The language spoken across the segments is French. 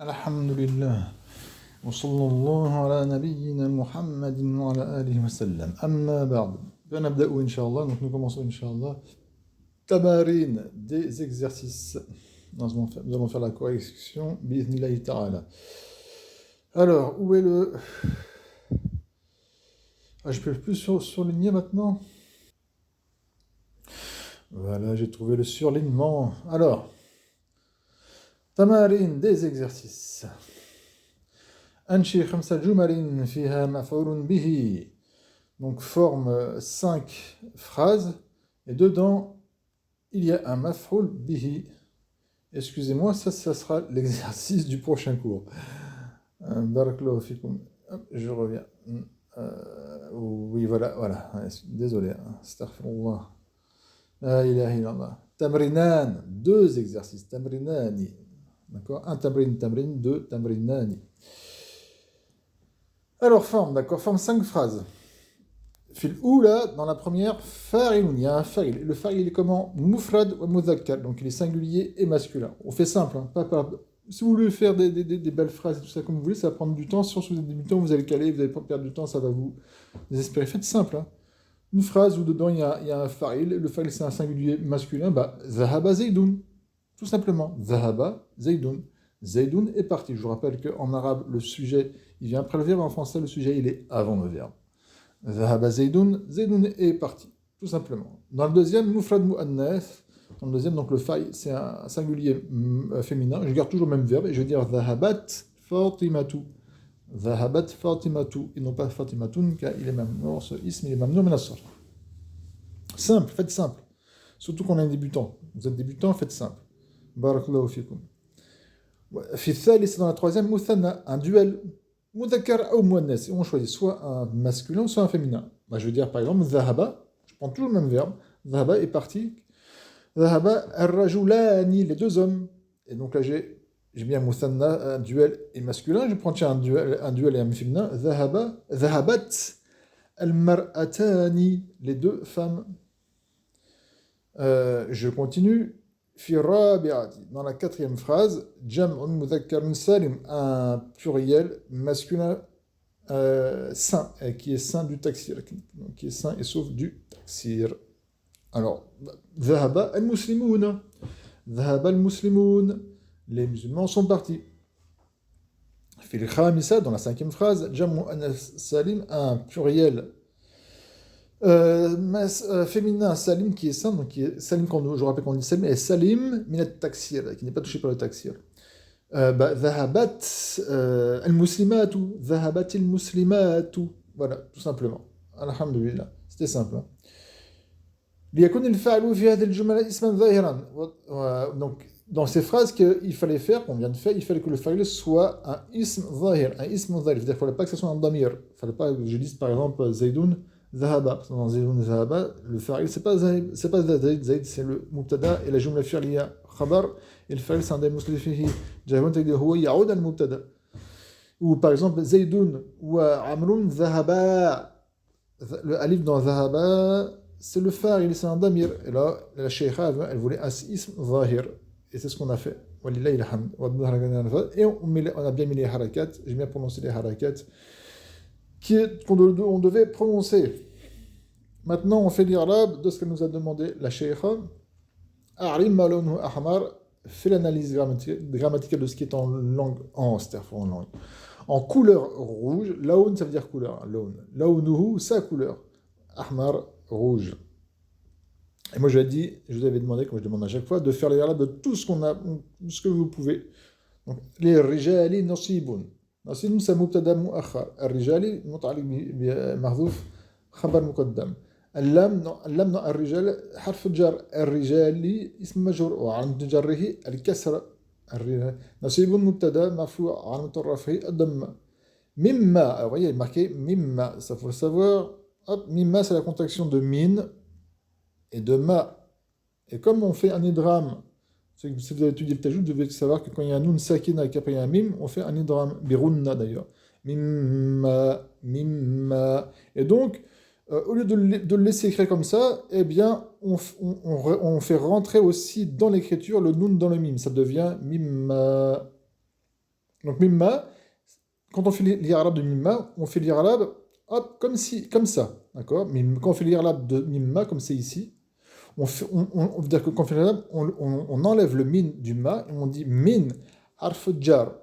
الحمد لله وصلى الله على نبينا محمد وعلى آله وسلم أما بعد فنبدأ إن شاء الله. Donc nous commençons إن شاء الله تمارين des exercices. Nous allons faire la correction بإذن الله تعالى. Alors où est le... je peux plus surligner maintenant. Voilà, j'ai trouvé le surlignement. Alors تمارين des exercices. أنشئ 5 جمل فيها مفعول به. Donc forme 5 phrases et dedans il y a un maf'oul bihi. Excusez-moi, ça sera l'exercice du prochain cours. Barakallahu fikum. Je reviens. Oui, voilà. Désolé. Astaghfirullah. La ilaha illallah. Tamrinan, 2 exercices. Tamrinani. D'accord? Un tamrin, 2 tamrinani. Alors, forme, 5 phrases. Fil oula, dans la première, fa'ilun, il y a un fa'il. Le fa'il, il est comment? Mufrad ou mudhakkar, donc il est singulier et masculin. On fait simple, hein, si vous voulez faire des belles phrases et tout ça comme vous voulez, ça va prendre du temps. Si vous êtes débutant, vous allez caler, vous n'allez pas perdre du temps, ça va vous désespérer. Faites simple. Hein. Une phrase où dedans il y a un fa'il, le fa'il c'est un singulier masculin, zahaba zaydun, tout simplement. Zahaba zaydun. Zaydun est parti. Je vous rappelle qu'en arabe, le sujet, il vient après le verbe, en français, le sujet, il est avant le verbe. Zahaba Zaydun, Zaydun est parti, tout simplement. Dans le deuxième, Mufrad Mu'annath, dans le deuxième, donc le fa'i, c'est un singulier féminin, je garde toujours le même verbe, et je vais dire Zahabat Fatimatu. Zahabat Fatimatu, et non pas Fatimatun, car il est mamnour, ce ism, il est mamnour menassar. Simple, faites simple. Surtout qu'on est débutant. Vous êtes débutant, faites simple. Barakallahu fikum. Fi thalith, dans la troisième, Muthanna, un duel. Mudhakkar ou muannas, on choisit soit un masculin, soit un féminin. Je veux dire par exemple, Zahaba, je prends toujours le même verbe, Zahaba est parti, Zahaba ar-rajulani, les 2 hommes. Et donc là j'ai bien Muthanna, un duel et masculin, je prends un duel et un féminin, Zahabat al-mar'atani, les 2 femmes. Je continue. Fi rabi'ati, dans la 4e phrase, jam'un mudhakkarun salim, un pluriel masculin sain, qui est sain du taksir, qui est sain et sauf du taksir. Alors, dhahaba al-muslimun, les musulmans sont partis. Fi al-khamisa, dans la 5e phrase, jam'un salim, un pluriel féminin salim qui est sain, donc qui est salim, je rappelle qu'on dit salim, et salim minat taksir, qui n'est pas touché par le taksir. Dhahabat al-muslimatu, dhahabat al-muslimatu, voilà, tout simplement. Alhamdulillah, c'était simple. ليكون الفعل في هذه الجملة اسما ظاهرا. Donc dans ces phrases qu'il fallait faire, qu'on vient de faire, il fallait que le fa'il soit un ism zahir, c'est-à-dire qu'il ne fallait pas que ce soit un damir. Il ne fallait pas que je dise par exemple Zaydun Zahaba. Dans Zaydun Zahaba, le fa'il c'est pas Zayd, c'est le mubtada et la jumla fi'liya khabar, et le fa'il c'est un damir muslifihi. Jawab taqdir huwa ya'ud al-mubtada. Ou par exemple Zaydun wa Amrun Zahaba. Le alif dans Zahaba, c'est le fa'il, c'est un damir. Et là, la sheikha, elle voulait un ism zahir. Et c'est ce qu'on a fait. Et on a bien mis les harakat, j'ai bien prononcé les harakat qu'on devait prononcer. Maintenant, on fait l'irab de ce qu'elle nous a demandé la sheikha. A'rim ma lawnuhu ahmar, fais l'analyse grammaticale de ce qui est en langue, en langue. En couleur rouge, lawn ça veut dire couleur, lawn. Lawnuhu, sa couleur. Ahmar, rouge. Et moi je vous avais demandé, comme je demande à chaque fois, de faire l'irab de tout ce que vous pouvez. Donc, les rijali nasibun. Nasibun c'est mubtada mu'akhar. الرجال متعلق بمحذوف خبر مقدم. اللام الرجال حرف الجر. الرجال اسم مجرور وعلامة جره الكسر. نصيب مبتدا مرفوع علامة رفعه الضمة. Mimma, vous voyez, il est marqué mimma, ça faut le savoir. Hop, mimma c'est la contraction de min et de ma. Et comme on fait un idram, si vous avez étudié le tajoud, vous devez savoir que quand il y a un nun sakina et qu'après il y a un mim, on fait un idram, birunna d'ailleurs. Mimma. Et donc, au lieu de le laisser écrire comme ça, eh bien, on fait rentrer aussi dans l'écriture le nun dans le mim. Ça devient mimma. Donc mimma, quand on fait l'irab de mimma, on fait l'irab hop, comme ça, d'accord? Mais quand on fait l'irab de mimma, comme c'est ici, on veut dire que quand on fait l'irab, on enlève le min du ma et on dit min harf jar.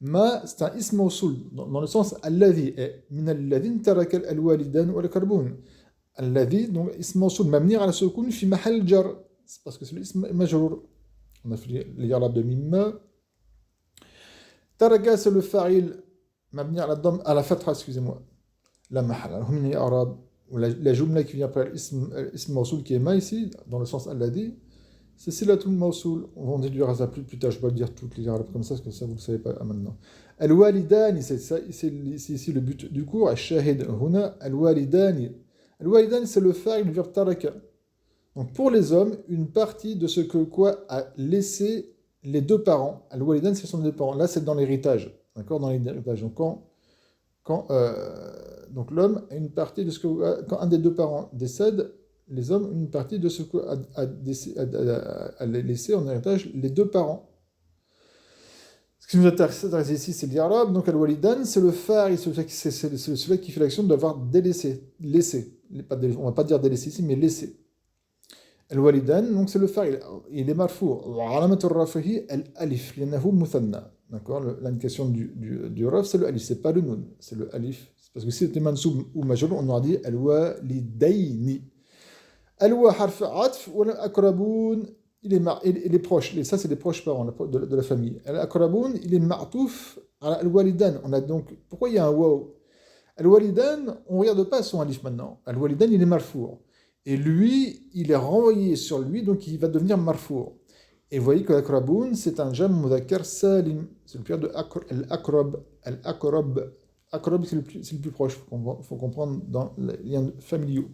Ma, c'est un ism mawsoul, dans le sens alladhi, min alladhin taraka al-walidan wal karbun. Alladhi, donc ism mawsoul, mabni ala sukun fi mahal jar. C'est parce que c'est l'ism majrour. On a fait l'irab de mimma. Taraka, c'est le fa'il mabni à la fatha, excusez-moi. La mahal, hum ni arab. La jumla qui vient après l'ism mawsoul qui est ma ici, dans le sens alladhi, c'est silatul mawsoul. On va déduire ça plus tard, je ne vais pas dire toutes les arabes comme ça, parce que ça vous ne le savez pas maintenant. Al-walidani, c'est ici le but du cours. Al-shahid, huna, al-walidani. Al-walidani, c'est le fa'il du verbe taraka. Donc pour les hommes, une partie de ce que quoi a laissé les deux parents. Al-walidan, ce sont les deux parents. Là, c'est dans l'héritage. D'accord? Dans l'héritage. Donc donc l'homme a une partie de ce que. Quand un des deux parents décède, les hommes ont une partie de ce que a laissé en héritage les deux parents. Ce qui nous intéresse ici, c'est l'irab. Donc al-walidan, c'est le phare, c'est celui qui fait l'action d'avoir délaissé. Laissé. On ne va pas dire délaissé ici, mais laissé. الوالدان donc c'est le phare il est marfou وعلامة رفعه الألف لأنه مثنى d'accord l'indication du raf c'est le alif c'est pas le nun c'est le alif parce que si c'était mansoub ou majrur on aurait dit الوالدين الوا حرف عطف ولا أقربون il est proche ça c'est les proches parents de la famille الأقربون il est معطوف على الوالدان on a donc pourquoi il y a un waw الوالدان on regarde pas son alif maintenant الوالدان il est marfou. Et lui, il est renvoyé sur lui, donc il va devenir marfour. Et vous voyez que l'akraboun, c'est un jam mudhakkar salim. C'est le pluriel de al-akrab. Al-akrab. Akrab, c'est le plus proche, il faut comprendre dans les liens familiaux.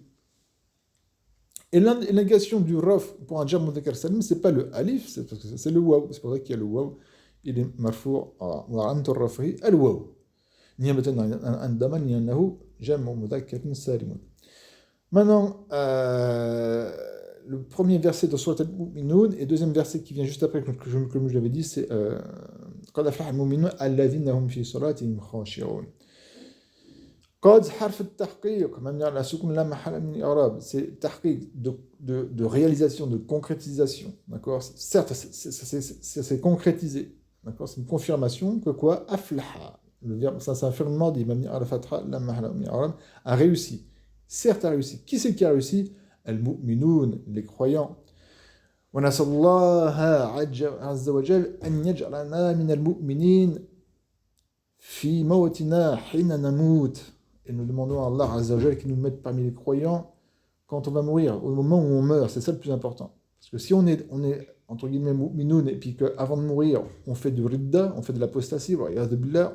Et l'indégation du raf pour un jam mudhakkar salim, c'est pas le alif, c'est le waw. C'est pour ça qu'il y a le waw. Il est marfour. Wa amtu rafi al-waw. Niyamatan an daman niyannahu jam mudhakkar salim. Maintenant, le premier verset de Surat al-Mu'minun et le deuxième verset qui vient juste après, comme je l'avais dit, c'est قَدْ أَفْلَحَ الْمُؤْمِنُونَ الَّذِينَ هُمْ فِي صَلَاتِهِمْ خَاشِعُونَ. قَدْ حرف التحقيق, même la soukoun la mahala min i'rab, c'est tahqiq de réalisation, de concrétisation, d'accord? Certes, c'est concrétisé, d'accord? C'est une confirmation que quoi? Aflaha, le verbe, ça c'est un affirmement dit, même al fatra la mahala min i'rab, a réussi. Certes a réussi. Qui c'est qui a réussi? Al-mu'minoun, les croyants. ونسأل الله عز وجل أن يجعلنا من المؤمنين في موتنا حين نموت. Et nous demandons à Allah Azza wa Jal qu'il nous mette parmi les croyants quand on va mourir, au moment où on meurt. C'est ça le plus important. Parce que si on est entre guillemets mu'minoun et puis qu'avant de mourir, on fait du ridda, on fait de l'apostasie,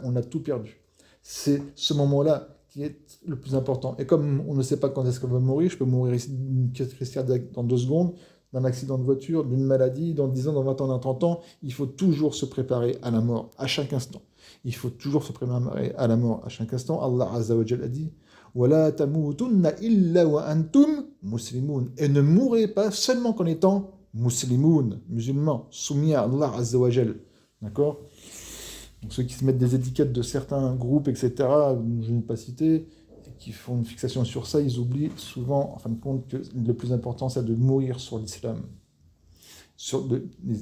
on a tout perdu. C'est ce moment-là qui est le plus important. Et comme on ne sait pas quand est-ce qu'on va mourir, je peux mourir ici d'une crise cardiaque dans 2 secondes, d'un accident de voiture, d'une maladie, dans 10 ans, dans 20 ans, dans 30 ans, il faut toujours se préparer à la mort, à chaque instant. Il faut toujours se préparer à la mort, à chaque instant. Allah Azza wa Jal a dit « وَلَا تَمُوتُنَّ إِلَّا وَأَنْتُمْ مُسْلِمُونَ » Et ne mourrez pas seulement qu'en étant musulmans, musulmans, soumis à Allah Azza wa Jal. D'accord? Donc ceux qui se mettent des étiquettes de certains groupes, etc., je ne vais pas citer, et qui font une fixation sur ça, ils oublient souvent, en fin de compte, que le plus important, c'est de mourir sur l'islam.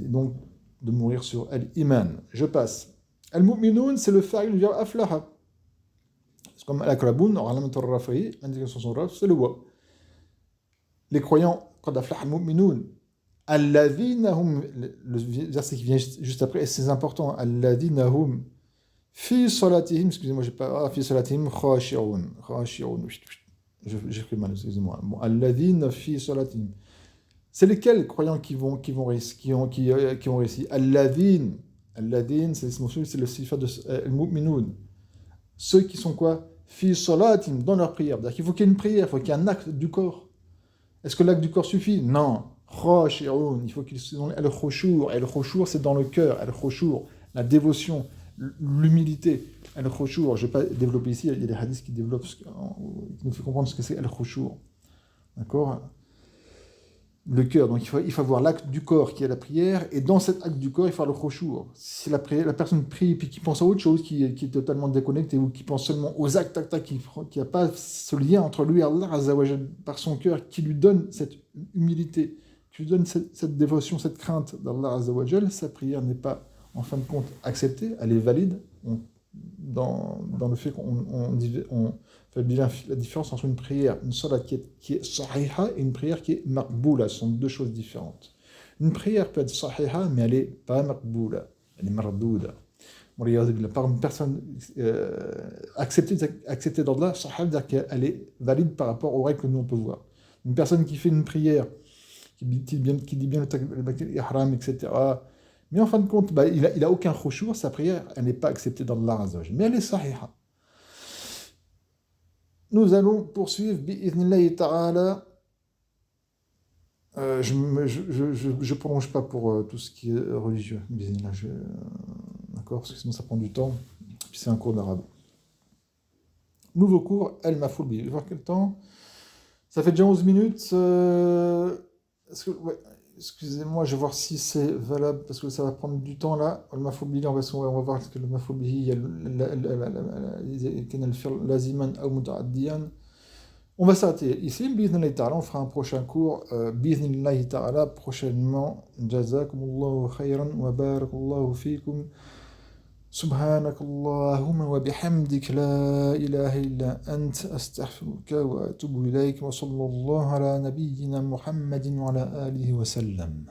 Donc, de mourir sur al-iman. Je passe. Al-mu'minoun, c'est le fa'il du verbe aflaha. C'est comme al-akraboun, l'indication son raf, c'est le wa. Les croyants, qad aflaha al-mu'minoun. Alladhina hum, le verset qui vient juste après, et c'est important, Alladhina hum fi salatihim, excusez-moi, j'ai pas, fi salatihim khashi'un, j'ai pris mal, excusez-moi. Bon, Alladhina fi salatihim. C'est lesquels croyants qui ont réussi? Alladhin, c'est le sifa de al-mu'minoun. Ceux qui sont quoi? Fi salatihim, dans leur prière. C'est-à-dire qu'il faut qu'il y ait une prière, il faut qu'il y ait un acte du corps. Est-ce que l'acte du corps suffit? Non. Khashi'un, il faut qu'ils soient dans al-khushu'. Et le khushu' c'est dans le cœur. Al-khushu', la dévotion, l'humilité. Al-khushu', je ne vais pas développer ici, il y a des hadiths qui développent, qui nous font comprendre ce que c'est al-khushu'. D'accord? le cœur. Donc il faut avoir l'acte du corps qui est la prière, et dans cet acte du corps, il faut avoir le khushu'. Si la personne prie puis qui pense à autre chose, qui est totalement déconnectée, ou qui pense seulement aux actes, qui n'a pas ce lien entre lui et Allah Azza wa Jal, par son cœur, qui lui donne cette humilité, qui lui donne cette dévotion, cette crainte d'Allah Azza wa Jal, sa prière n'est pas, en fin de compte, acceptée, elle est valide. Dans le fait qu'on fait bien la différence entre une prière, une salat qui est sahiha, et une prière qui est maqboula. Ce sont deux choses différentes. Une prière peut être sahiha, mais elle n'est pas maqboula, elle est mardouda. Par une personne acceptée d'Allah, sahiha veut dire qu'elle est valide par rapport aux règles que nous on peut voir. Une personne qui fait une prière, qui dit bien le ihram, etc., mais en fin de compte, il a aucun khushu', sa prière, elle n'est pas acceptée d'Allah Azza wa Jalla, mais elle est sahiha. Nous allons poursuivre, bi'idhnillahi ta'ala. Je ne prolonge pas pour tout ce qui est religieux, bi'idhnillah, d'accord, parce que sinon ça prend du temps, puis c'est un cours d'arabe. Nouveau cours, al-mafoul bi. Je vais voir quel temps. Ça fait déjà 11 minutes. Ouais, excusez-moi, je vais voir si c'est valable, parce que ça va prendre du temps là. Al-mafoul on va voir ce que le mafoul il y a laziman ou mutaaddiyan. On va s'arrêter ici, bi'idhnillahi ta'ala, on fera un prochain cours, bi'idhnillahi ta'ala, prochainement. Jazakumullahu khayran wa barakallahu fikum. سبحانك اللهم وبحمدك لا إله إلا أنت أستغفرك وأتوب إليك وصلى الله على نبينا محمد وعلى آله وسلم